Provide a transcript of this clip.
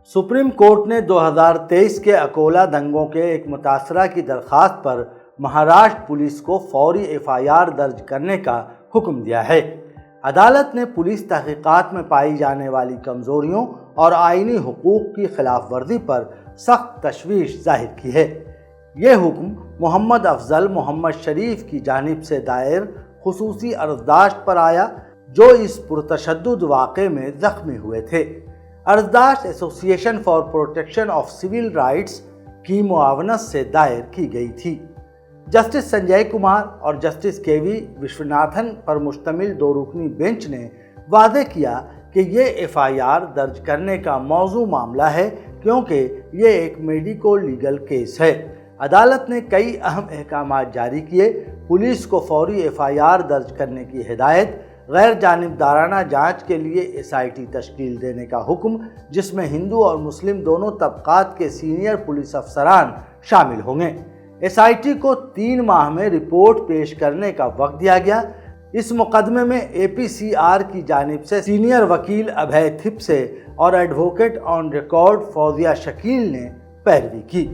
Supreme court نے 2023 کے اکولا دنگوں کے ایک متاثرہ کی درخواست پر مہاراشٹر پولیس کو فوری FIR درج کرنے کا حکم دیا ہے۔ عدالت نے پولیس تحقیقات میں پائی جانے والی کمزوریوں اور آئینی حقوق کی خلاف ورزی پر سخت تشویش ظاہر کی ہے۔ یہ حکم محمد افضل محمد شریف کی جانب سے دائر خصوصی عرضداشت پر آیا، جو اس پرتشدد واقعے میں زخمی ہوئے تھے۔ عرضداشت ایسوسی ایشن for protection of civil rights کی معاونت سے دائر کی گئی تھی۔ جسٹس سنجے کمار اور جسٹس KV وشوناتھن پر مشتمل 2 رکنی بینچ نے واضح کیا کہ یہ FIR درج کرنے کا موضوع معاملہ ہے کیونکہ یہ ایک میڈیکو لیگل کیس ہے۔ عدالت نے کئی اہم احکامات جاری کیے۔ پولیس کو فوری FIR درج کرنے کی ہدایت، غیر جانبدارانہ جانچ کے لیے SIT تشکیل دینے کا حکم، جس میں ہندو اور مسلم دونوں طبقات کے سینئر پولیس افسران شامل ہوں گے۔ SIT کو 3 ماہ میں رپورٹ پیش کرنے کا وقت دیا گیا۔ اس مقدمے میں APCR کی جانب سے سینئر وکیل ابھے تھپسے اور advocate on record Fauzia Shakeel نے پیروی کی۔